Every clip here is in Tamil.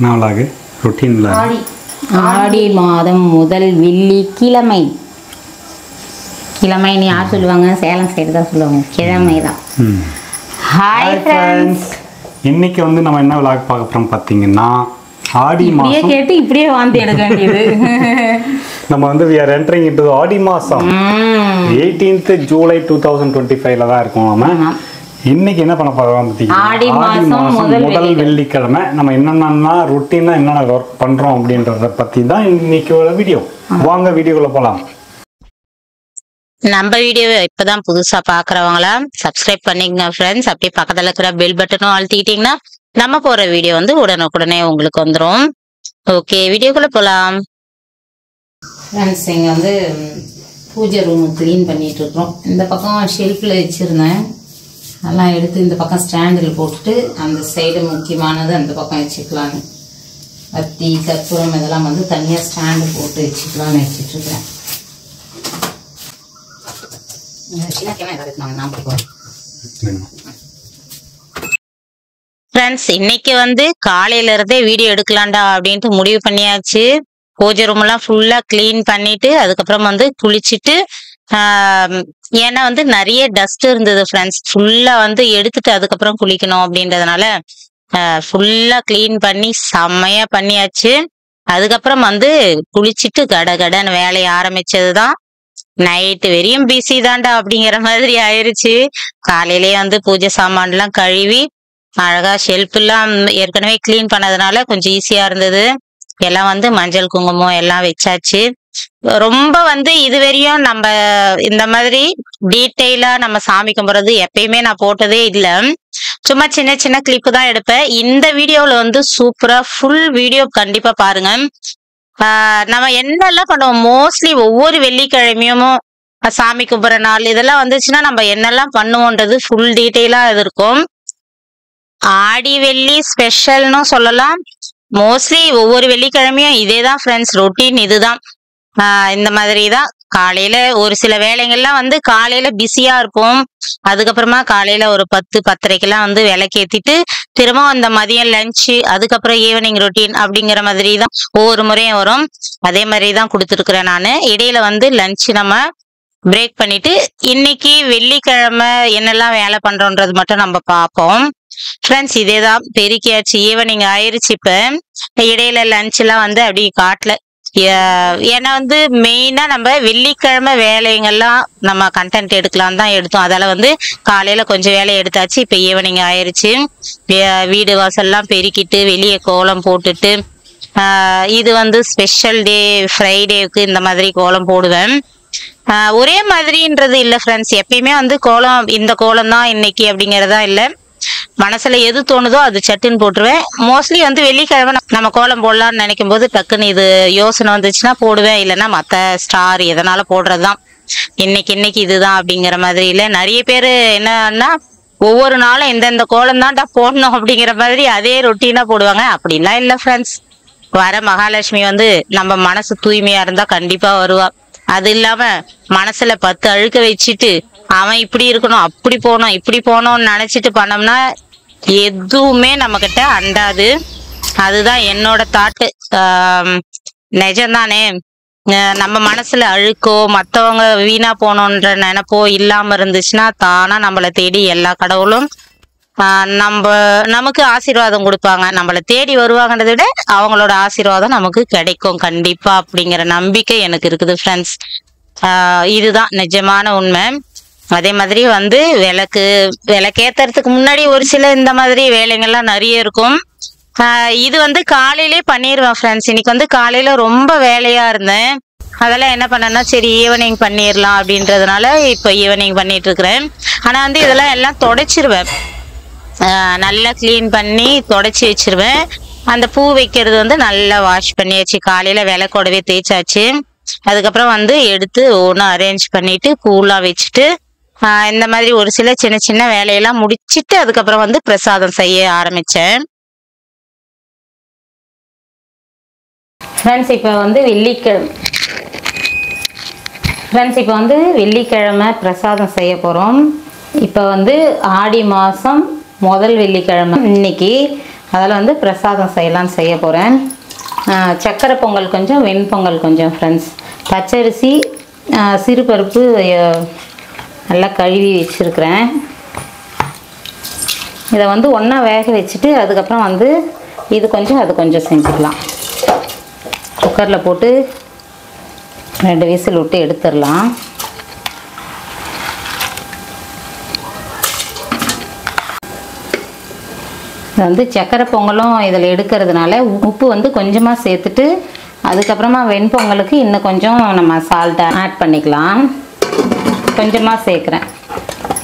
நாளாக ரொட்டீன்ல ஆடி மாதம் முதல் வெள்ளிக்கிழமை. கிழமைன்னு யார் சொல்லுவாங்க? சேலம் சைடு தான் சொல்லுவாங்க, கிழமை தான். ஹாய் ஃப்ரெண்ட்ஸ், இன்னைக்கு வந்து நம்ம என்ன விளாக் பார்க்க போறோம் பார்த்தீங்கன்னா, ஆடி மாதம் கேட்டு இப்படியே வாந்தி எடுக்க வேண்டியது. நம்ம வந்து we are entering into ஆடி மாதம் 18th ஜூலை 2025ல தான் இருக்கோம். நம்ம இன்னைக்கு என்ன பண்ண போறோம் பார்த்தீங்கன்னா, ஆடி மாதம் முதல் வெள்ளிக்கிழமை நம்ம என்னென்னா ரொட்டீனா என்னென்ன ஒர்க் பண்றோம் அப்படின்றத பத்தி தான் இன்னைக்கு ஒரு வீடியோ. வாங்க வீடியோக்குள்ள போலாம். நம்ம வீடியோவை இப்பதான் புதுசா பாக்குறவங்களா சப்ஸ்கிரைப் பண்ணிக்கங்க ஃப்ரெண்ட்ஸ். அப்படியே பக்கத்துல இருக்கிற பெல் பட்டனும் அழுத்திக்கிட்டீங்கன்னா நம்ம போற வீடியோ வந்து உடனுக்குடனே உங்களுக்கு வந்துடும். ஓகே, வீடியோக்குள்ள போலாம். ஃப்ரெண்ட்ஸ், இங்கே வந்து பூஜை ரூம் க்ளீன் பண்ணிட்டு இருக்கிறோம். இந்த பக்கம் ஷெல்ஃபில் வச்சுருந்தேன், அதெல்லாம் எடுத்து இந்த பக்கம் ஸ்டாண்டில் போட்டுட்டு அந்த சைடு முக்கியமானது அந்த பக்கம் வச்சுக்கலான்னு, வத்தி கற்பூரம் இதெல்லாம் வந்து தனியாக ஸ்டாண்டு போட்டு வச்சுக்கலான்னு வச்சுட்ருக்கேன். ஃப்ரெண்ட்ஸ், இன்னைக்கு வந்து காலையில இருந்தே வீடியோ எடுக்கலாம்டா அப்படின்ட்டு முடிவு பண்ணியாச்சு. பூஜை ரூம் எல்லாம் ஃபுல்லா கிளீன் பண்ணிட்டு அதுக்கப்புறம் வந்து குளிச்சுட்டு, ஏன்னா வந்து நிறைய டஸ்ட் இருந்தது ஃப்ரெண்ட்ஸ், ஃபுல்லா வந்து எடுத்துட்டு அதுக்கப்புறம் குளிக்கணும் அப்படின்றதுனால ஃபுல்லா கிளீன் பண்ணி செம்மையா பண்ணியாச்சு. அதுக்கப்புறம் வந்து குளிச்சுட்டு கடன்னு வேலையை ஆரம்பிச்சதுதான். நைட்டு வெறியும் பிஸி தான்டா அப்படிங்கிற மாதிரி ஆயிருச்சு. காலையிலேயே வந்து பூஜை சாமான் எல்லாம் கழுவி அழகா ஷெல்ஃப் எல்லாம் ஏற்கனவே கிளீன் பண்ணதுனால கொஞ்சம் ஈஸியா இருந்தது. எல்லாம் வந்து மஞ்சள் குங்குமம் எல்லாம் வச்சாச்சு. ரொம்ப வந்து இதுவரையும் நம்ம இந்த மாதிரி டீட்டெயிலா நம்ம சாமி கும்பிட்றது எப்பயுமே நான் போட்டதே இல்லை. சும்மா சின்ன சின்ன கிளிப்பு தான் எடுப்பேன். இந்த வீடியோல வந்து சூப்பரா ஃபுல் வீடியோ கண்டிப்பா பாருங்க. நம்ம என்னெல்லாம் பண்ணுவோம், மோஸ்ட்லி ஒவ்வொரு வெள்ளிக்கிழமையும் சாமி கும்பிட்ற நாள் இதெல்லாம் வந்துச்சுன்னா நம்ம என்னெல்லாம் பண்ணுவோன்றது ஃபுல் டீட்டெயிலா இது இருக்கும். ஆடி வெள்ளி ஸ்பெஷல்னு சொல்லலாம். மோஸ்ட்லி ஒவ்வொரு வெள்ளிக்கிழமையும் இதே தான் ஃப்ரெண்ட்ஸ், ரொட்டீன் இதுதான். இந்த மாதிரி தான். காலையில ஒரு சில வேலைகள்லாம் வந்து காலையில பிஸியா இருப்போம். அதுக்கப்புறமா காலையில ஒரு 10-10:30க்கெல்லாம் வந்து விளக்கேத்திட்டு திரும்ப அந்த மதியம் லஞ்சு, அதுக்கப்புறம் ஈவினிங் ரொட்டீன் அப்படிங்கிற மாதிரி தான் ஒவ்வொரு முறையும் வரும். அதே மாதிரி தான் கொடுத்துருக்குறேன் நான். இடையில வந்து லஞ்சு நம்ம பிரேக் பண்ணிட்டு இன்னைக்கு வெள்ளிக்கிழமை என்னெல்லாம் வேலை பண்றோன்றது மட்டும் நம்ம பார்ப்போம் ஃப்ரெண்ட்ஸ். இதேதான், பெருக்கியாச்சு, ஈவினிங் ஆயிருச்சு. இப்ப இடையில லஞ்ச் எல்லாம் வந்து அப்படி காட்டல. ஏன்னா வந்து மெயினா நம்ம வெள்ளிக்கிழமை வேலைங்கள்லாம் நம்ம கண்டென்ட் எடுக்கலாம் தான் எடுத்தோம். அதால வந்து காலையில கொஞ்சம் வேலை எடுத்தாச்சு. இப்ப ஈவினிங் ஆயிருச்சு. வீடு வாசல்லாம் பெருக்கிட்டு வெளியே கோலம் போட்டுட்டு, இது வந்து ஸ்பெஷல் டே ஃப்ரைடேவுக்கு இந்த மாதிரி கோலம் போடுவேன். ஒரே மாதிரின்றது இல்லை ஃப்ரெண்ட்ஸ், எப்பயுமே வந்து கோலம் இந்த கோலம் தான் இன்னைக்கு அப்படிங்கறதா இல்லை. மனசுல எது தோணுதோ அது சட்டுன்னு போட்டுருவேன். மோஸ்ட்லி வந்து வெள்ளிக்கிழமை நம்ம கோலம் போடலாம்னு நினைக்கும் போது டக்குன்னு இது யோசனை வந்துச்சுன்னா போடுவேன், இல்லைன்னா மற்ற ஸ்டார் எதனால போடுறதுதான். இன்னைக்கு இதுதான் அப்படிங்கிற மாதிரி இல்லை. நிறைய பேர் என்னன்னா ஒவ்வொரு நாளும் எந்தெந்த கோலம் தான்டா போடணும் அப்படிங்கிற மாதிரி அதே ரொட்டீனா போடுவாங்க. அப்படின்லாம் இல்லை ஃப்ரெண்ட்ஸ். வர மகாலட்சுமி வந்து நம்ம மனசு தூய்மையா இருந்தா கண்டிப்பா வருவா. அது இல்லாம மனசுல 10 அழுக்க வச்சுட்டு அவன் இப்படி இருக்கணும், அப்படி போனோம், இப்படி போனோம்னு நினைச்சிட்டு பண்ணோம்னா எதுவுமே நம்ம கிட்ட அண்டாது. அதுதான் என்னோட தாட்டு. நிஜம்தானே. நம்ம மனசுல அழுக்கோ மத்தவங்க வீணா போனோன்ற நினைப்போ இல்லாம இருந்துச்சுன்னா தானா நம்மளை தேடி எல்லா கடவுளும் நமக்கு ஆசீர்வாதம் கொடுப்பாங்க. நம்மளை தேடி வருவாங்கன்றதை விட அவங்களோட ஆசீர்வாதம் நமக்கு கிடைக்கும் கண்டிப்பா அப்படிங்கிற நம்பிக்கை எனக்கு இருக்குது ஃப்ரெண்ட்ஸ். இதுதான் நிஜமான உண்மை. அதே மாதிரி வந்து விளக்கேத்துறதுக்கு முன்னாடி ஒரு சில இந்த மாதிரி வேலைகள்லாம் நிறைய இருக்கும். இது வந்து காலையிலே பண்ணிடுவேன் ஃப்ரெண்ட்ஸ். இன்னைக்கு வந்து காலையில ரொம்ப வேலையா இருந்தேன். அதெல்லாம் என்ன பண்ணேன்னா சரி ஈவினிங் பண்ணிடலாம் அப்படின்றதுனால இப்போ ஈவினிங் பண்ணிட்டு இருக்கிறேன். ஆனா வந்து இதெல்லாம் எல்லாம் தொடச்சிருவேன், நல்லா கிளீன் பண்ணி தொடச்சி வச்சிருவேன். அந்த பூ வைக்கிறது வந்து நல்லா வாஷ் பண்ணியாச்சு. காலையில விளக்கோடவே தேய்ச்சாச்சு. அதுக்கப்புறம் வந்து எடுத்து ஒன்றும் அரேஞ்ச் பண்ணிட்டு பூலாம் வச்சுட்டு இந்த மாதிரி ஒரு சில சின்ன சின்ன வேலையெல்லாம் முடிச்சிட்டு அதுக்கப்புறம் வந்து பிரசாதம் செய்ய ஆரம்பிச்சேன் ஃப்ரெண்ட்ஸ். இப்போ வந்து வெள்ளிக்கிழமை பிரசாதம் செய்ய போகிறோம். இப்போ வந்து ஆடி மாதம் முதல் வெள்ளிக்கிழமை. இன்னைக்கு அதில் வந்து பிரசாதம் செய்யலான்னு செய்ய போகிறேன். சக்கரை பொங்கல் கொஞ்சம், வெண்பொங்கல் கொஞ்சம் ஃப்ரெண்ட்ஸ். பச்சரிசி, சிறுபருப்பு நல்லா கழுவி வச்சுருக்கிறேன். இதை வந்து ஒன்றா வேக வச்சுட்டு அதுக்கப்புறம் வந்து இது கொஞ்சம் அது கொஞ்சம் செஞ்சுக்கலாம். குக்கரில் போட்டு 2 விசில் விட்டு எடுத்துடலாம். இது வந்து சக்கரை பொங்கலும் இதில் எடுக்கிறதுனால உப்பு வந்து கொஞ்சமாக சேர்த்துட்டு அதுக்கப்புறமா வெண்பொங்கலுக்கு இன்னும் கொஞ்சம் நம்ம சால்ட்டை ஆட் பண்ணிக்கலாம். கொஞ்சமாக சேர்க்குறேன்,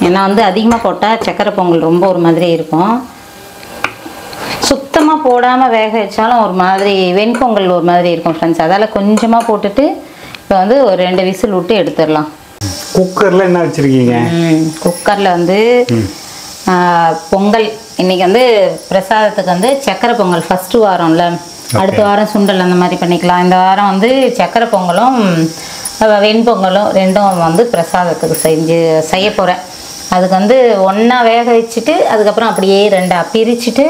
ஏன்னா வந்து அதிகமாக போட்டால் சக்கரை பொங்கல் ரொம்ப ஒரு மாதிரி இருக்கும். சுத்தமாக போடாமல் வேக வச்சாலும் ஒரு மாதிரி வெண்பொங்கல் ஒரு மாதிரி இருக்கும் ஃப்ரெண்ட்ஸ். அதால் கொஞ்சமாக போட்டுட்டு இப்போ வந்து ஒரு 2 விசில் விட்டு எடுத்துடலாம். குக்கரில் என்ன வச்சுருக்கீங்க? குக்கரில் வந்து பொங்கல் இன்றைக்கி வந்து பிரசாதத்துக்கு வந்து சக்கரை பொங்கல் ஃபஸ்ட்டு வாரம்ல, அடுத்த வாரம் சுண்டல் அந்த மாதிரி பண்ணிக்கலாம். இந்த வாரம் வந்து சக்கரை பொங்கலும் வெண்பொங்கலும் ரெண்டும் வந்து பிரசாதத்துக்கு செய்ய போகிறேன். அதுக்கு வந்து ஒன்றா வேக வச்சுட்டு அதுக்கப்புறம் அப்படியே 2 பிரிச்சுட்டு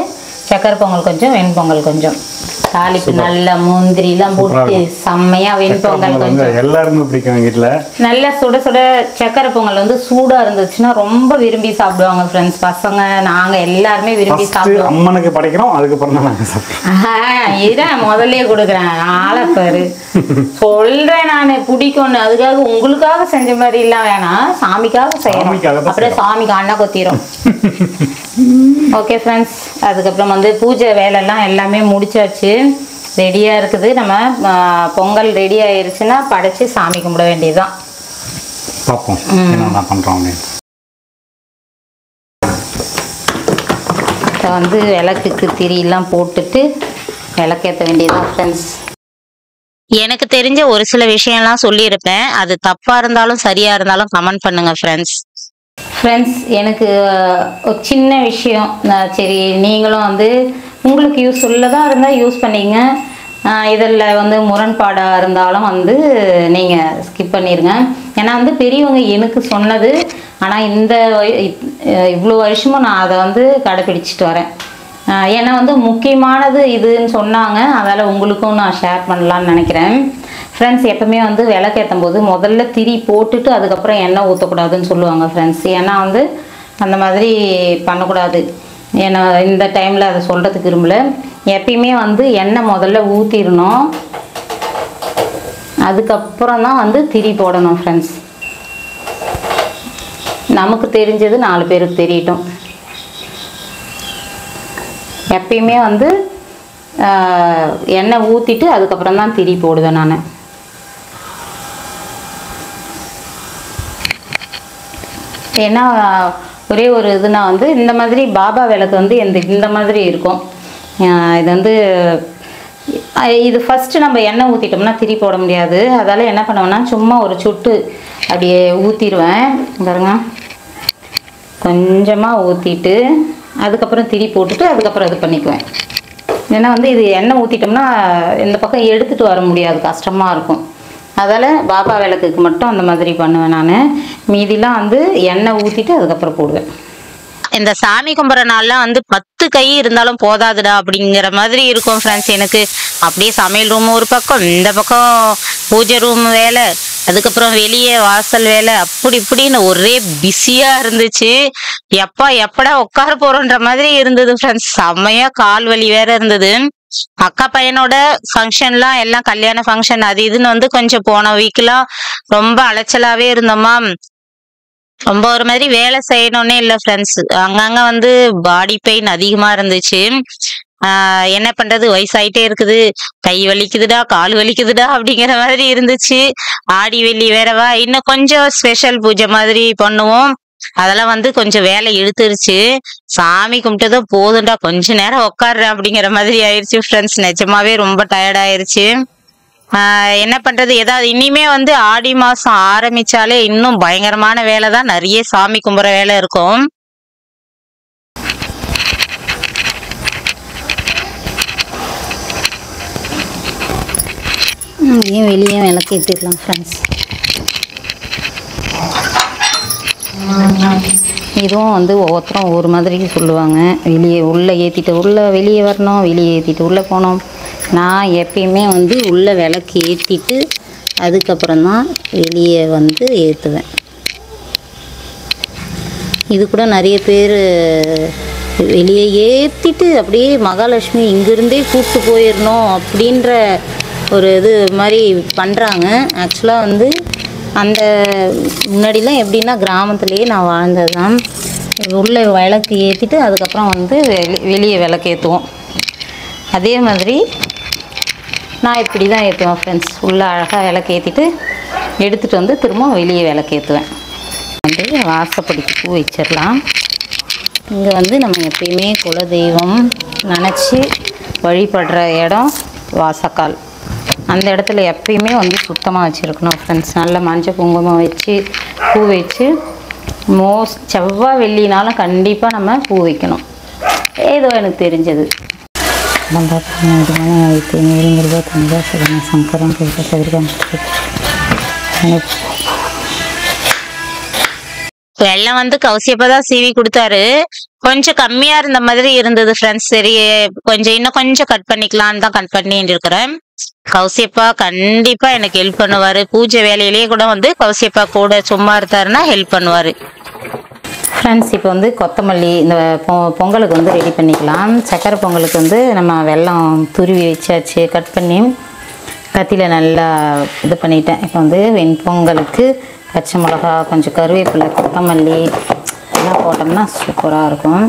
சக்கரை பொங்கல் கொஞ்சம், வெண்பொங்கல் கொஞ்சம், தாளிப்பு நல்ல முந்திரிலாம் போட்டு செம்மையாக வெண்பொங்கல் கொஞ்சம். எல்லாருமே பிடிக்கும் வீட்டில். நல்ல சுட சுட சக்கரை பொங்கல் வந்து சூடாக இருந்துச்சுன்னா ரொம்ப விரும்பி சாப்பிடுவாங்க ஃப்ரெண்ட்ஸ். பசங்க நாங்கள் எல்லாருமே விரும்பி சாப்பிடுவோம். அம்மனுக்கு படைக்கிறோம், அதுக்கப்புறம் தான் நாங்கள் சாப்பிடுவோம். இதான் முதல்ல கொடுக்குறேன் ஆளப்பாரு சொல்கிறேன் நான் பிடிக்கும்னு. அதுக்காக உங்களுக்காக செஞ்ச மாதிரி எல்லாம் வேணாம், சாமிக்காக செய்யணும். அப்புறம் சாமிக்கு அண்ணா கொத்திரும். ஓகே ஃப்ரெண்ட்ஸ், அதுக்கப்புறம் வந்து பூஜை வேலைலாம் எல்லாமே முடிச்சாச்சு, ரெடியாக இருக்குது. நம்ம பொங்கல் ரெடி ஆயிடுச்சுன்னா படைச்சி சாமி கும்பிட வேண்டியதுதான். பார்ப்போம் என்ன பண்ணுறோம் அப்படின்னு. இப்போ வந்து விளக்குக்கு திரியெல்லாம் போட்டுட்டு விளக்கேற்ற வேண்டியதுதான் ஃப்ரெண்ட்ஸ். எனக்கு தெரிஞ்ச ஒரு சில விஷயம்லாம் சொல்லியிருப்பேன், அது தப்பா இருந்தாலும் சரியா இருந்தாலும் கமெண்ட் பண்ணுங்க ஃப்ரெண்ட்ஸ். எனக்கு ஒரு சின்ன விஷயம், சரி நீங்களும் வந்து உங்களுக்கு யூஸ்ஃபுல்லாக இருந்தால் யூஸ் பண்ணிங்க, இதில் வந்து முரண்பாடாக இருந்தாலும் வந்து நீங்கள் ஸ்கிப் பண்ணிடுங்க. ஏன்னா வந்து பெரியவங்க எனக்கு சொன்னது, ஆனால் இவ்வளோ வருஷமும் நான் அதை வந்து கடைப்பிடிச்சிட்டு வரேன். ஏன்னா வந்து முக்கியமானது இதுன்னு சொன்னாங்க, அதால் உங்களுக்கும் நான் ஷேர் பண்ணலான்னு நினைக்கிறேன். ஃப்ரெண்ட்ஸ், எப்பவுமே வந்து விளக்கேற்றும் போது முதல்ல திரி போட்டுட்டு அதுக்கப்புறம் எண்ணெய் ஊற்றக்கூடாதுன்னு சொல்லுவாங்க ஃப்ரெண்ட்ஸ். ஏன்னா வந்து அந்த மாதிரி பண்ணக்கூடாது. ஏன்னா இந்த டைமில் அதை சொல்கிறதுக்கு விரும்பல. எப்பயுமே வந்து எண்ணெய் முதல்ல ஊற்றிடணும், அதுக்கப்புறம் தான் வந்து திரி போடணும் ஃப்ரெண்ட்ஸ். நமக்கு தெரிஞ்சது 4 பேருக்கு தெரியட்டும். எப்பயுமே வந்து எண்ணெய் ஊற்றிட்டு அதுக்கப்புறம் தான் திரி போடுவேன் நான். ஏன்னா ஒரே ஒரு இதுனா வந்து இந்த மாதிரி பாபா விளக்கு வந்து இந்த மாதிரி இருக்கும். இது வந்து இது ஃபஸ்ட்டு நம்ம எண்ணெய் ஊற்றிட்டோம்னா திரி போட முடியாது. அதால் என்ன பண்ணுவேன்னா சும்மா ஒரு சுட்டு அப்படியே ஊற்றிடுவேன் பாருங்க. கொஞ்சமாக ஊற்றிட்டு அதுக்கப்புறம் திரி போட்டுட்டு அதுக்கப்புறம் இது பண்ணிக்குவேன். ஏன்னா வந்து இது எண்ணெய் ஊற்றிட்டோம்னா இந்த பக்கம் எடுத்துகிட்டு வர முடியாது, கஷ்டமாக இருக்கும். அதால் பாபா விளக்குக்கு மட்டும் அந்த மாதிரி பண்ணுவேன் நான். மீதிலாம் வந்து எண்ணெய் ஊற்றிட்டு அதுக்கப்புறம் போடுவேன். இந்த சாமி கும்பிட்ற நாள்லாம் வந்து 10 கை இருந்தாலும் போதாதுடா அப்படிங்கிற மாதிரி இருக்கும் ஃப்ரெண்ட்ஸ். எனக்கு அப்படியே சமையல் ரூம் ஒரு பக்கம், இந்த பக்கம் பூஜை ரூம் வேலை, அதுக்கப்புறம் வெளியே வாசல் வேலை, அப்படி இப்படின்னு ஒரே பிஸியா இருந்துச்சு. எப்படா உட்கார போறோன்ற மாதிரி இருந்தது ஃப்ரெண்ட்ஸ். செம்மையா கால் வலி வேற இருந்தது. அக்கா பையனோட ஃபங்க்ஷன்லாம் எல்லாம் கல்யாண ஃபங்க்ஷன் அது இதுன்னு வந்து கொஞ்சம் போன வீக்லாம் ரொம்ப அலைச்சலாவே இருந்தோமா. ரொம்ப ஒரு மாதிரி வேலை செய்யணும்னே இல்லை ஃப்ரெண்ட்ஸ். அங்கங்க வந்து பாடி பெயின் அதிகமா இருந்துச்சு. என்ன பண்றது, வயசாயிட்டே இருக்குது, கை வலிக்குதுடா கால் வலிக்குதுடா அப்படிங்கிற மாதிரி இருந்துச்சு. ஆடி வெள்ளி வேறவா, இன்னும் கொஞ்சம் ஸ்பெஷல் பூஜை மாதிரி பண்ணுவோம். அதெல்லாம் வந்து கொஞ்சம் வேலை இழுத்துருச்சு. சாமி கும்பிட்டதோ போதும்டா கொஞ்ச நேரம் உட்காடுறேன் அப்படிங்கிற மாதிரி ஆயிடுச்சு ஃப்ரெண்ட்ஸ். நிஜமாவே ரொம்ப டயர்ட் ஆயிருச்சு. என்ன பண்றது, ஏதாவது இனிமே வந்து ஆடி மாசம் ஆரம்பிச்சாலே இன்னும் பயங்கரமான வேலை தான், நிறைய சாமி கும்பிட்ற வேலை இருக்கும். ஏன் வெளியே விளக்கேற்றிடலாம் ஃப்ரெண்ட்ஸ். இதுவும் வந்து ஒவ்வொருத்தரும் ஒவ்வொரு மாதிரி சொல்லுவாங்க. வெளியே உள்ளே ஏற்றிட்டு உள்ளே வெளியே வரணும், வெளியே ஏற்றிட்டு உள்ளே போகணும். நான் எப்பயுமே வந்து உள்ளே விளக்கு ஏற்றிட்டு அதுக்கப்புறம் தான் வெளியே வந்து ஏற்றுவேன். இது கூட நிறைய பேர் வெளியே ஏற்றிட்டு அப்படியே மகாலட்சுமி இங்கேருந்தே கூப்பிட்டு போயிடணும் அப்படின்ற ஒரு இது மாதிரி பண்ணுறாங்க. ஆக்சுவலாக வந்து அந்த முன்னாடிலாம் எப்படின்னா கிராமத்துலேயே நான் வாழ்ந்தது தான். உள்ளே விளக்கு ஏற்றிட்டு அதுக்கப்புறம் வந்து வெளியே விளக்கு ஏற்றுவோம். அதே மாதிரி நான் இப்படி தான் ஏற்றுவேன் ஃப்ரெண்ட்ஸ். உள்ளே அழகாக விளக்கு ஏற்றிட்டு எடுத்துகிட்டு வந்து திரும்ப வெளியே விளக்கு ஏற்றுவேன். வந்து வாசப்படிக்கு பூ வச்சிடலாம். இங்கே வந்து நம்ம எப்பயுமே குலதெய்வம் நினச்சி வழிபடுற இடம் வாசக்கால். அந்த இடத்துல எப்பயுமே வந்து சுத்தமாக வச்சுருக்கணும் ஃப்ரெண்ட்ஸ். நல்ல மஞ்சள் குங்குமம் வச்சு பூ வச்சு செவ்வாய் வெள்ளினாலும் கண்டிப்பாக நம்ம பூ வைக்கணும். ஏதோ எனக்கு தெரிஞ்சது. சங்கரம் வெள்ளம் வந்து கௌசியப்பதான் சீவி கொடுத்தாரு. கொஞ்சம் கம்மியா இருந்த மாதிரி இருந்தது ஃப்ரெண்ட்ஸ். சரி இன்னும் கொஞ்சம் கட் பண்ணிக்கலான்னு தான் கட் பண்ணிட்டு இருக்கிறேன். கௌசியப்பா கண்டிப்பா எனக்கு ஹெல்ப் பண்ணுவாரு. பூஜை வேலையிலேயே கூட வந்து கௌசியப்பா கூட சும்மா இருந்தாருன்னா ஹெல்ப் பண்ணுவாரு. ஃப்ரெண்ட்ஸ் இப்போ வந்து கொத்தமல்லி இந்த பொங்கலுக்கு வந்து ரெடி பண்ணிக்கலாம். சக்கரை பொங்கலுக்கு வந்து நம்ம வெல்லம் துருவி வச்சாச்சு. கட் பண்ணி கத்தியில் நல்லா இது பண்ணிட்டேன். இப்போ வந்து வெண்பொங்கலுக்கு பச்சை மிளகா, கொஞ்சம் கருவேப்பிலை, கொத்தமல்லி எல்லாம் போட்டோம்னா சூப்பராக இருக்கும்.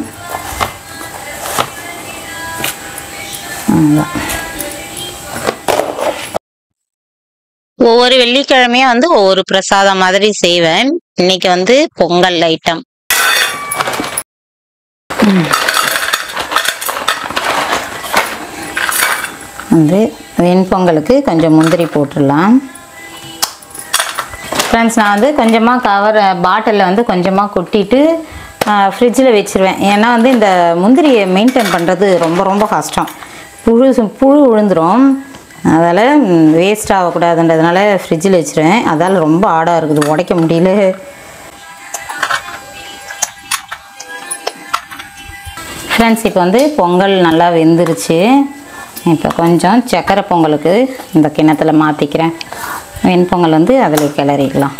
ஒவ்வொரு வெள்ளிக்கிழமையும் வந்து ஒவ்வொரு பிரசாதம் மாதிரி செய்வேன். இன்னைக்கு வந்து பொங்கல் ஐட்டம். வந்து வெண்பொங்கலுக்கு கொஞ்சம் முந்திரி போட்டுடலாம் ஃப்ரெண்ட்ஸ். நான் வந்து கொஞ்சமாக பாட்டிலில் வந்து கொஞ்சமாக கொட்டிட்டு ஃப்ரிட்ஜில் வச்சுருவேன். ஏன்னா வந்து இந்த முந்திரியை மெயின்டைன் பண்ணுறது ரொம்ப ரொம்ப கஷ்டம். புழு விழுந்துடும். அதால் வேஸ்ட் ஆகக்கூடாதுன்றதுனால ஃப்ரிட்ஜில் வச்சுருவேன். அதால் ரொம்ப ஆடாக இருக்குது, உடைக்க முடியல. ஃப்ரெண்ட்ஸ் இப்போ வந்து பொங்கல் நல்லா வெந்துருச்சு. இப்போ கொஞ்சம் சக்கரை பொங்கலுக்கு இந்த கிண்ணத்தில் மாற்றிக்கிறேன். வெண்பொங்கல் வந்து அதில் கிளறிக்கலாம்.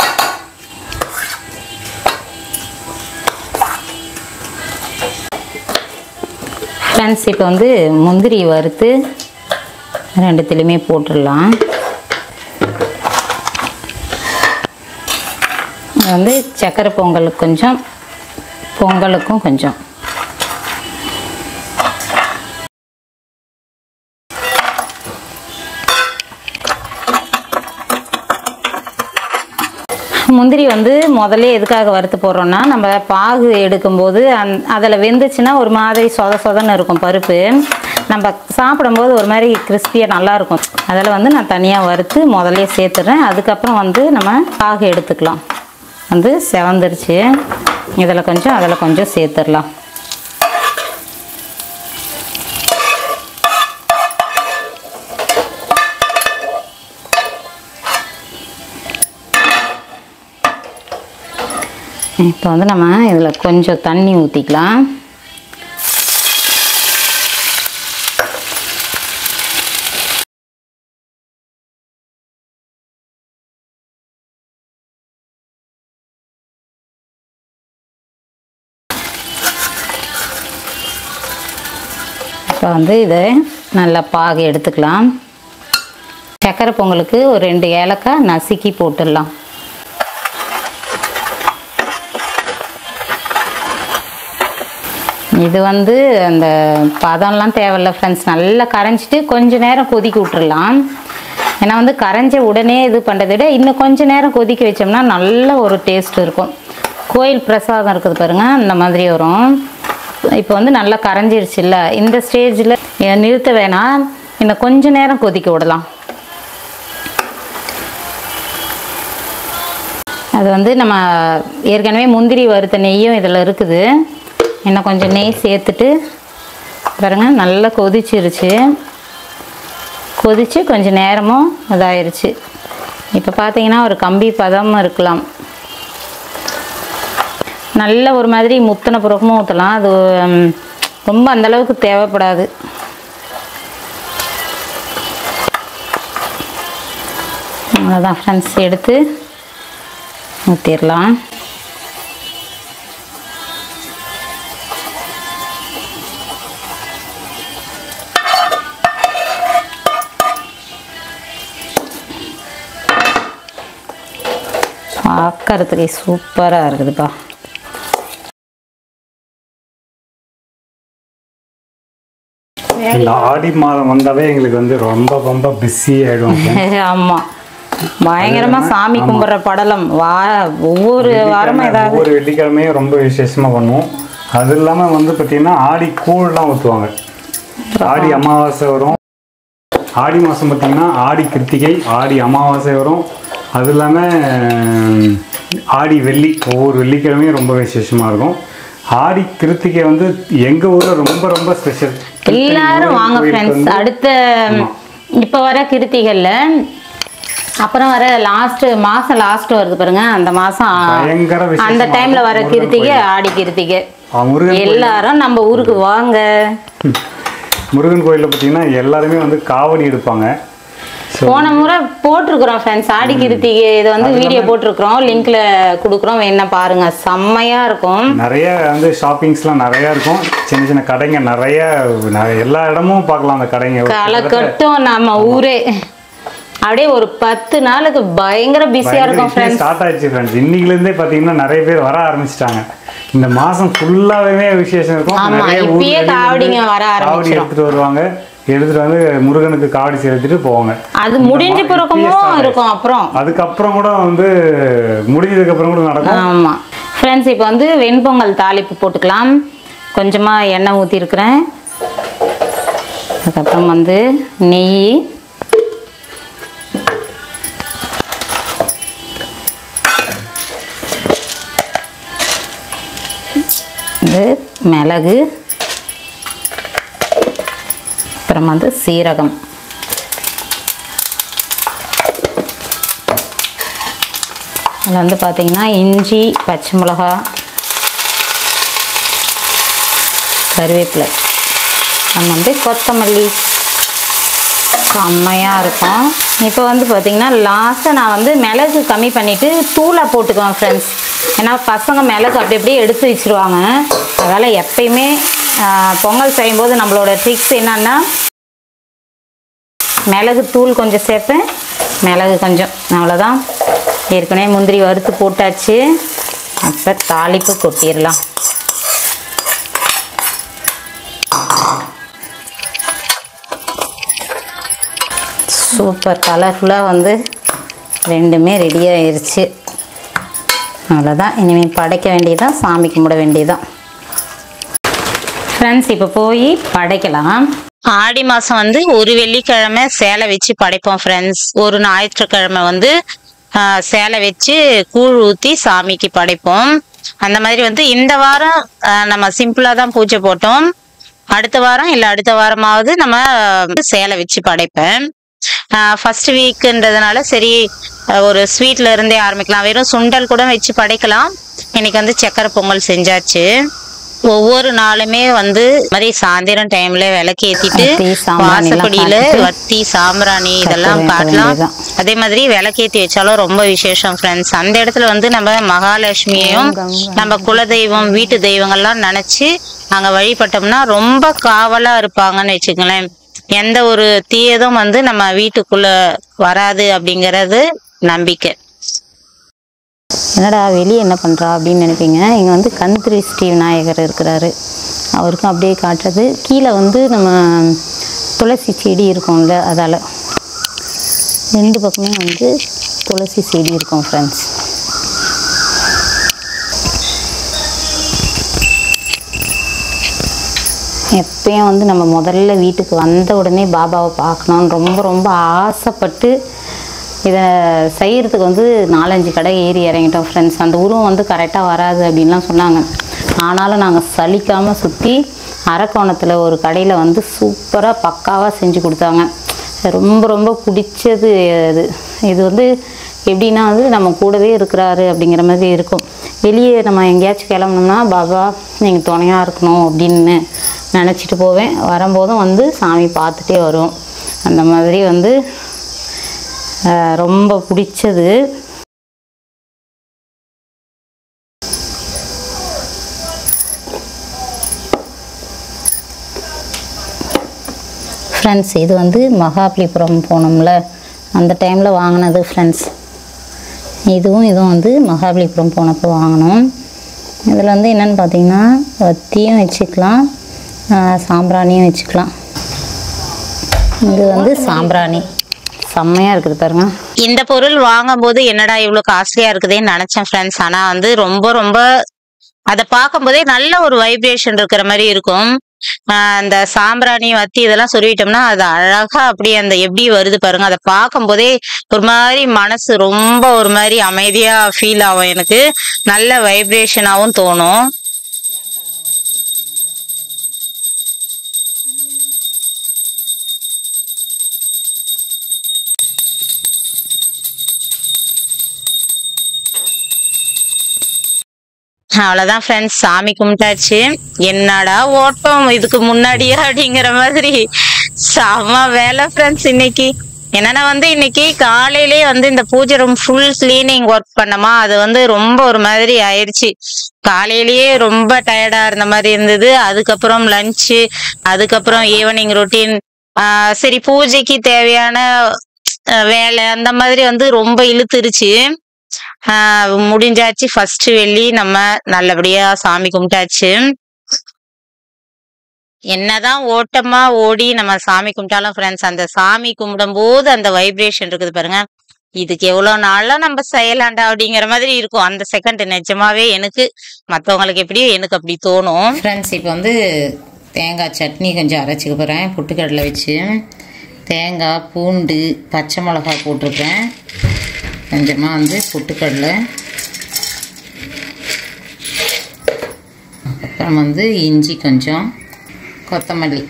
ஃப்ரெண்ட்ஸ் இப்போ வந்து முந்திரி வறுத்து ரெண்டுத்துலேயுமே போட்டுடலாம். வந்து சக்கரை பொங்கலுக்கு கொஞ்சம், பொங்கலுக்கும் கொஞ்சம். முந்திரி வந்து முதல்ல எதுக்காக வறுத்து போடுறோன்னா, நம்ம பாகு எடுக்கும்போது அதில் வெந்துச்சுன்னா ஒரு மாதிரி சொதன்னு இருக்கும் பருப்பு. நம்ம சாப்பிடும்போது ஒரு மாதிரி கிறிஸ்பியாக நல்லாயிருக்கும். அதில் வந்து நான் தனியாக வறுத்து முதல்ல சேர்த்துறேன். அதுக்கப்புறம் வந்து நம்ம பாகு எடுத்துக்கலாம். வந்து செவந்துருச்சு. இதில் கொஞ்சம் அதில் கொஞ்சம் சேர்த்துடலாம். இப்போ வந்து நம்ம இதில் கொஞ்சம் தண்ணி ஊற்றிக்கலாம். இப்போ வந்து இதை நல்லா பாகு எடுத்துக்கலாம். சக்கரை பொங்கலுக்கு ஒரு 2 ஏலக்காய் நசுக்கி போட்டுடலாம். இது வந்து அந்த பதம்லாம் தேவையில்லை ஃப்ரெண்ட்ஸ். நல்லா கரைஞ்சிட்டு கொஞ்சம் நேரம் கொதிக்க விட்டுடலாம். ஏன்னா வந்து கரைஞ்ச உடனே இது பண்ணுறதை விட இன்னும் கொஞ்சம் நேரம் கொதிக்க வச்சோம்னா நல்ல ஒரு டேஸ்ட் இருக்கும். கோயில் பிரசாதம் இருக்குது பாருங்கள், அந்த மாதிரி வரும். இப்போ வந்து நல்லா கரைஞ்சிருச்சு இல்லை, இந்த ஸ்டேஜில் நிறுத்த வேணாம், இன்னும் கொஞ்சம் நேரம் கொதிக்க விடலாம். அது வந்து நம்ம ஏற்கனவே முந்திரி வறுத்த நெய்யும் இதில் இருக்குது. இன்னும் கொஞ்சம் நெய் சேர்த்துட்டு பாருங்கள், நல்லா கொதிச்சிருச்சு. கொதித்து கொஞ்சம் நேரமும் இதாயிருச்சு. இப்போ பார்த்தீங்கன்னா ஒரு கம்பி பதம் இருக்கலாம். நல்ல ஒரு மாதிரி முத்தின பிறகுமும் ஊற்றலாம். அது ரொம்ப அந்தளவுக்கு தேவைப்படாது. அவ்வளோதான் ஃப்ரெண்ட்ஸ், எடுத்து ஊற்றிடலாம். பார்க்கறதுக்கு சூப்பராக இருக்குதுப்பா. இந்த ஆடி மாதம் வந்தாவே எங்களுக்கு வந்து ரொம்ப ரொம்ப பிஸி ஆயிடும். ஆமாம், பயங்கரமா சாமி கும்பிட்ற படலம் ஒவ்வொரு வாரமும் ஏதாவது ஒவ்வொரு வெள்ளிக்கிழமையும் ரொம்ப விசேஷமா பண்ணுவோம். அது இல்லாமல் வந்து பார்த்தீங்கன்னா ஆடி கூழ்லாம் ஊற்றுவாங்க. ஆடி அமாவாசை வரும். ஆடி மாதம் பார்த்தீங்கன்னா ஆடி கிருத்திகை, ஆடி அமாவாசை வரும். அது இல்லாமல் ஆடி வெள்ளி, ஒவ்வொரு வெள்ளிக்கிழமையும் ரொம்ப விசேஷமாக இருக்கும். ஆடி கிருத்திகை வந்து எங்கள் ஊரில் ரொம்ப ரொம்ப ஸ்பெஷல். எல்லாரும் வாங்க ஃப்ரெண்ட்ஸ். அடுத்த இப்போ வர கிருத்திகையில் அப்புறம் வர மாசம் லாஸ்ட் வருது பாருங்க, அந்த மாசம் அந்த டைம்ல வர கிருத்திகை ஆடி கிருத்திகை. எல்லாரும் நம்ம ஊருக்கு வாங்க. முருகன் கோயிலில் பார்த்தீங்கன்னா எல்லாருமே வந்து காவடி எடுப்பாங்க. போன முறை போட்டிருக்கிறோம் ஃப்ரெண்ட்ஸ், ஆடி கிருத்திகை இது வந்து வீடியோ போட்டிருக்கிறோம், லிங்க்ல கொடுக்குறோம், வேணா பாருங்க, செம்மையா இருக்கும். நிறைய வந்து ஷாப்பிங்ஸ்லாம் நிறைய இருக்கும். சின்ன சின்ன கடைங்க நிறைய, எல்லா இடமும் பார்க்கலாம். அந்த கடைங்க களக்கட்டும் நம்ம ஊரே அப்படியே ஒரு 10 நாளுக்கு பயங்கர பிஸியா இருக்கும் ஃப்ரெண்ட்ஸ். ஸ்டார்ட் ஆயிடுச்சு ஃப்ரெண்ட்ஸ். இன்னைக்குல இருந்தே பாத்தீங்கன்னா நிறைய பேர் வர ஆரம்பிச்சிட்டாங்க. இந்த மாசம் ஃபுல்லாவே விசேஷம் இருக்கும். நிறைய இப்பயே காவடிங்க வர ஆரம்பிச்சிரும். எடுத்துட்டு வருவாங்க, எடுத்துட்டு வந்து முருகனுக்கு காவடி செலுத்திட்டு போவாங்க. அது முடிஞ்ச பிறகுமும் இருக்கும். அப்புறம் அதுக்கப்புறம் கூட வந்து முடிஞ்சதுக்கு அப்புறம் கூட நடக்கும். ஆமா ஃப்ரெண்ட்ஸ், இப்போ வந்து வெண்பொங்கல் தாளிப்பு போட்டுக்கலாம். கொஞ்சமா எண்ணெய் ஊற்றி இருக்கிறேன். அதுக்கப்புறம் வந்து நெய், மிளகு, அப்புறம் வந்து சீரகம், அதில் வந்து பார்த்திங்கன்னா இஞ்சி, பச்சை மிளகா, கருவேப்பிலை, நம்ம வந்து கொத்தமல்லி, செம்மையாக இருக்கும். இப்போ வந்து பார்த்திங்கன்னா லாஸ்ட்டாக நான் வந்து மிளகு கம்மி பண்ணிவிட்டு தூளாக போட்டுக்குவேன் ஃப்ரெண்ட்ஸ். ஏன்னா பசங்க மிளகு அப்படி அப்படியே எடுத்து வச்சுருவாங்க. அதனால் எப்பயுமே பொங்கல் செய்யும்போது நம்மளோட ட்ரிக்ஸ் என்னன்னா, மிளகு தூள் கொஞ்சம் சேர்ப்பேன், மிளகு கொஞ்சம், அவ்வளோதான். ஏற்கனவே முந்திரி வறுத்து போட்டாச்சு. அப்போ தாளிப்பு கொட்டிடலாம். சூப்பர் கலர்ஃபுல்லாக வந்து ரெண்டுமே ரெடி ஆயிடுச்சு. அவ்வளோதான், இனிமேல் படைக்க வேண்டியதான், சாமி கும்பிட வேண்டியதான் ஃப்ரெண்ட்ஸ். இப்போ போய் படைக்கலாம். ஆடி மாசம் வந்து ஒரு வெள்ளிக்கிழமை சேலை வச்சு படைப்போம் ஃப்ரெண்ட்ஸ். ஒரு ஞாயிற்றுக்கிழமை வந்து சேலை வச்சு கூழ் ஊற்றி சாமிக்கு படைப்போம். அந்த மாதிரி வந்து இந்த வாரம் நம்ம சிம்பிளாக தான் பூஜை போட்டோம். அடுத்த வாரம் இல்லை அடுத்த வாரமாவது நம்ம சேலை வச்சு படைப்பேன். ஃபர்ஸ்ட் வீக்குன்றதுனால சரி ஒரு ஸ்வீட்ல இருந்தே ஆரம்பிக்கலாம். வெறும் சுண்டல் கூட வச்சு படைக்கலாம். இன்னைக்கு வந்து சக்கரை பொங்கல் செஞ்சாச்சு. ஒவ்வொரு நாளுமே வந்து மாதிரி சாயந்தரம் டைம்ல விளக்கு ஏத்திட்டு வாசப்படியில வத்தி சாம்பிராணி இதெல்லாம் காட்டலாம். அதே மாதிரி விளக்கேத்தி வச்சாலும் ரொம்ப விசேஷம் ஃப்ரெண்ட்ஸ். அந்த இடத்துல வந்து நம்ம மகாலட்சுமியையும் நம்ம குலதெய்வம் வீட்டு தெய்வங்கள்லாம் நினைச்சு அங்க வழிபட்டோம்னா ரொம்ப காவலா இருப்பாங்கன்னு வச்சுக்கலேன். எந்த ஒரு தீயதும் வந்து நம்ம வீட்டுக்குள்ள வராது அப்படிங்கறது நம்பிக்கை. என்னடா வெளியே என்ன பண்ணுறா அப்படின்னு நினைப்பீங்க. இங்கே வந்து கந்திருஷ்டி விநாயகர் இருக்கிறாரு, அவருக்கும் அப்படியே காட்டுறது. கீழே வந்து நம்ம துளசி செடி இருக்கும்ல, அதால் ரெண்டு பக்கமே வந்து துளசி செடி இருக்கும் ஃப்ரெண்ட்ஸ். எப்பயும் வந்து நம்ம முதல்ல வீட்டுக்கு வந்த உடனே பாபாவை பார்க்கணுன்னு ரொம்ப ரொம்ப ஆசைப்பட்டு இதை செய்கிறதுக்கு வந்து 4-5 கடை ஏறி இறங்கிட்டோம் ஃப்ரெண்ட்ஸ். அந்த உருவம் வந்து கரெக்டாக வராது அப்படின்லாம் சொன்னாங்க. ஆனாலும் நாங்கள் சலிக்காமல் சுற்றி அரக்கோணத்தில் ஒரு கடையில் வந்து சூப்பராக பக்காவாக செஞ்சு கொடுத்தாங்க. ரொம்ப ரொம்ப பிடிச்சது இது வந்து எப்படின்னா வந்து நம்ம கூடவே இருக்கிறாரு அப்படிங்கிற மாதிரி இருக்கும். வெளியே நம்ம எங்கேயாச்சும் கிளம்புனோம்னா பாபா நீங்கள் துணையாக இருக்கணும் அப்படின்னு நினச்சிட்டு போவேன். வரும்போதும் வந்து சாமி பார்த்துட்டே வரும். அந்த மாதிரி வந்து ரொம்ப பிடிச்சது. ஃப்ரெண்ட்ஸ், இது வந்து மகாபலிபுரம் போனோம்ல அந்த டைமில் வாங்கினது ஃப்ரெண்ட்ஸ். இதுவும் வந்து மகாபலிபுரம் போனப்போ வாங்கினோம். இதில் வந்து என்னென்னு பார்த்தீங்கன்னா வத்தியும் வச்சுக்கலாம், சாம்பிராணியும் வச்சுக்கலாம். இது வந்து சாம்பிராணி செம்மையாக இருக்குது பாருங்க. இந்த பொருள் வாங்கும்போது என்னடா இவ்வளோ காஸ்ட்லியாக இருக்குதுன்னு நினச்சேன் ஃப்ரெண்ட்ஸ். ஆனால் வந்து ரொம்ப ரொம்ப அதை பார்க்கும்போதே நல்ல ஒரு வைப்ரேஷன் இருக்கிற மாதிரி இருக்கும். அந்த சாம்பிராணி வத்தி இதெல்லாம் சொல்லிட்டோம்னா அது அழகா அப்படியே அந்த எப்படி வருது பாருங்க. அதை பார்க்கும் போதே ஒரு மாதிரி மனசு ரொம்ப ஒரு மாதிரி அமைதியா ஃபீல் ஆகும். எனக்கு நல்ல வைப்ரேஷனாகவும் தோணும். அவ்வளவுதான் ஃப்ரெண்ட்ஸ், சாமி கும்பிட்டாச்சு. என்னடா ஓட்டம் இதுக்கு முன்னாடியா அப்படிங்கிற மாதிரி செம வேலை ஃப்ரெண்ட்ஸ். இன்னைக்கு என்னன்னா வந்து இன்னைக்கு காலையிலே வந்து இந்த பூஜை ரூம் ஃபுல் கிளீனிங் ஒர்க் பண்ணமா, அது வந்து ரொம்ப ஒரு மாதிரி ஆயிடுச்சு. காலையிலேயே ரொம்ப டயர்டா இருந்த மாதிரி இருந்தது. அதுக்கப்புறம் லஞ்சு, அதுக்கப்புறம் ஈவினிங் ரொட்டீன், சரி பூஜைக்கு தேவையான வேலை அந்த மாதிரி வந்து ரொம்ப இழுத்துருச்சு. முடிஞ்சாச்சு. ஃபர்ஸ்ட் வெள்ளி நம்ம நல்லபடியா சாமி கும்பிட்டாச்சு. என்னதான் ஓட்டமா ஓடி நம்ம சாமி கும்பிட்டாலும் ஃப்ரெண்ட்ஸ், அந்த சாமி கும்பிடும் போது அந்த வைப்ரேஷன் இருக்குது பாருங்க, இதுக்கு எவ்வளவு நாளா நம்ம செய்யலாண்டா அப்படிங்கிற மாதிரி இருக்கும் அந்த செகண்ட். நிஜமாவே எனக்கு, மற்றவங்களுக்கு எப்படியோ எனக்கு அப்படி தோணும் ஃப்ரெண்ட்ஸ். இப்போ வந்து தேங்காய் சட்னி கொஞ்சம் அரைச்சிக்க போகிறேன். பொட்டுக்கடலை வச்சு தேங்காய், பூண்டு, பச்சை மிளகாய் போட்டிருக்கேன். கொஞ்சமாக வந்து பொட்டுக்கடலை, அப்புறம் வந்து இஞ்சி கொஞ்சம், கொத்தமல்லி,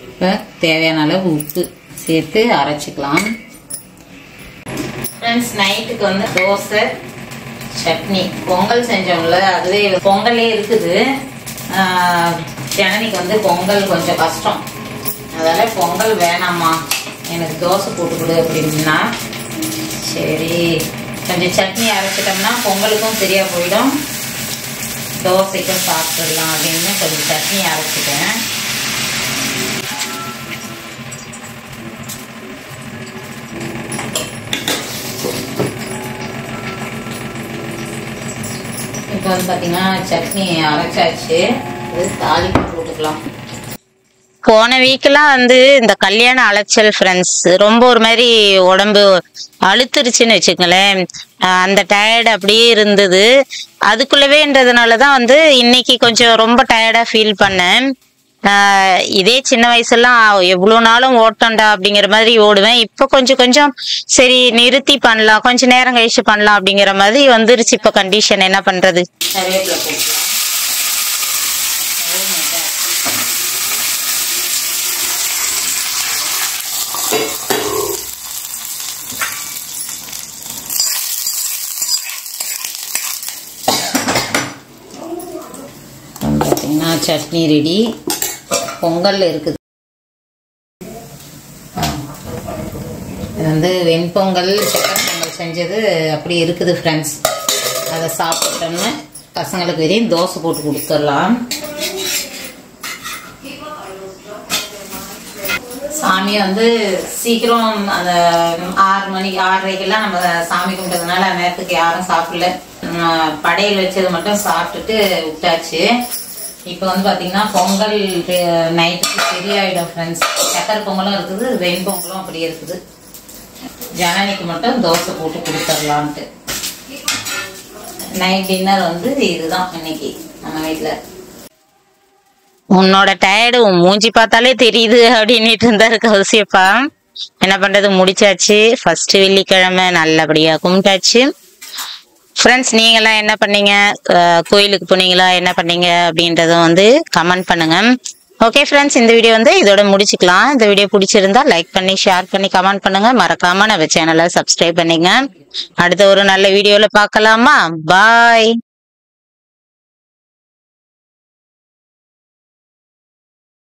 இப்போ தேவையான அளவு உப்பு சேர்த்து அரைச்சிக்கலாம் ஃப்ரெண்ட்ஸ். நைட்டுக்கு வந்து தோசை, சட்னி, பொங்கல் செஞ்சோம்ல அதுவே பொங்கலே இருக்குது. ஜனனிக்கு வந்து பொங்கல் கொஞ்சம் கஷ்டம், அதனால் பொங்கல் வேணாமா எனக்கு தோசை போட்டு கொடு அப்படின்னா, சரி கொஞ்சம் சட்னி அரைச்சிட்டோம்னா பொங்கலுக்கும் சரியாக போயிடும், தோசைக்கும் சாப்பிட்டுடலாம் அப்படின்னு கொஞ்சம் சட்னி அரைச்சிட்டேன். இப்போ வந்து பார்த்தீங்கன்னா சட்னி அரைச்சாச்சு. இது தாளிப்பு போட்டுக்கலாம். போன வீக்கெல்லாம் வந்து இந்த கல்யாண அலைச்சல் ஃப்ரெண்ட்ஸ் ரொம்ப ஒரு மாதிரி உடம்பு அழுத்துருச்சுன்னு வச்சுக்கங்களேன். அந்த டயர்டு அப்படியே இருந்தது. அதுக்குள்ளவேன்றதுனாலதான் வந்து இன்னைக்கு கொஞ்சம் ரொம்ப டயர்டா ஃபீல் பண்ணேன். இதே சின்ன வயசுலாம் எவ்வளோ நாளும் ஓட்டண்டா அப்படிங்கிற மாதிரி ஓடுவேன். இப்போ கொஞ்சம் கொஞ்சம் சரி நிறுத்தி பண்ணலாம், கொஞ்சம் நேரம் கழிச்சு பண்ணலாம் அப்படிங்கிற மாதிரி வந்துருச்சு இப்போ கண்டிஷன். என்ன பண்றது? பார்த்தீங்கன்னா சட்னி ரெடி, பொங்கல் இருக்குது. இது வந்து வெண்பொங்கல், சக்கரை பொங்கல் செஞ்சது அப்படி இருக்குது ஃப்ரெண்ட்ஸ். அதை சாப்பிட்டோம்னா பசங்களுக்கு வெறும் தோசை போட்டு கொடுத்துடலாம். சாமியை வந்து சீக்கிரம் அந்த 6 மணி 6:30க்கெல்லாம் நம்ம சாமி கும்பிட்டதுனால அந்த நேரத்துக்கு யாரும் சாப்பிடல. படையல் வச்சது மட்டும் சாப்பிட்டுட்டு விட்டாச்சு. இப்போ வந்து பார்த்தீங்கன்னா பொங்கல் நைட்டுக்கு சரியாயிடும் ஃப்ரெண்ட்ஸ். சக்கரை பொங்கலும் இருக்குது, வெண்பொங்கலும் அப்படி இருக்குது. ஜனனிக்கு மட்டும் தோசை போட்டு கொடுத்துடலான்ட்டு. நைட் டின்னர் வந்து இதுதான் இன்னைக்கு நம்ம வீட்டில். உன்னோட டயர்டு உன் மூஞ்சி பார்த்தாலே தெரியுது அப்படின்ட்டு இருந்தாரு கௌசியப்பா. என்ன பண்றது, முடிச்சாச்சு. ஃபர்ஸ்ட் வெள்ளிக்கிழமை நல்லபடியா கும்பிட்டாச்சு ஃப்ரெண்ட்ஸ். நீங்களாம் என்ன பண்ணீங்க, கோயிலுக்கு போனீங்களா, என்ன பண்ணீங்க அப்படின்றத வந்து கமெண்ட் பண்ணுங்க. ஓகே ஃப்ரெண்ட்ஸ், இந்த வீடியோ வந்து இதோட முடிச்சுக்கலாம். இந்த வீடியோ பிடிச்சிருந்தா லைக் பண்ணி ஷேர் பண்ணி கமெண்ட் பண்ணுங்க. மறக்காம நம்ம சேனலை சப்ஸ்கிரைப் பண்ணிங்க. அடுத்த ஒரு நல்ல வீடியோல பார்க்கலாமா? பாய்.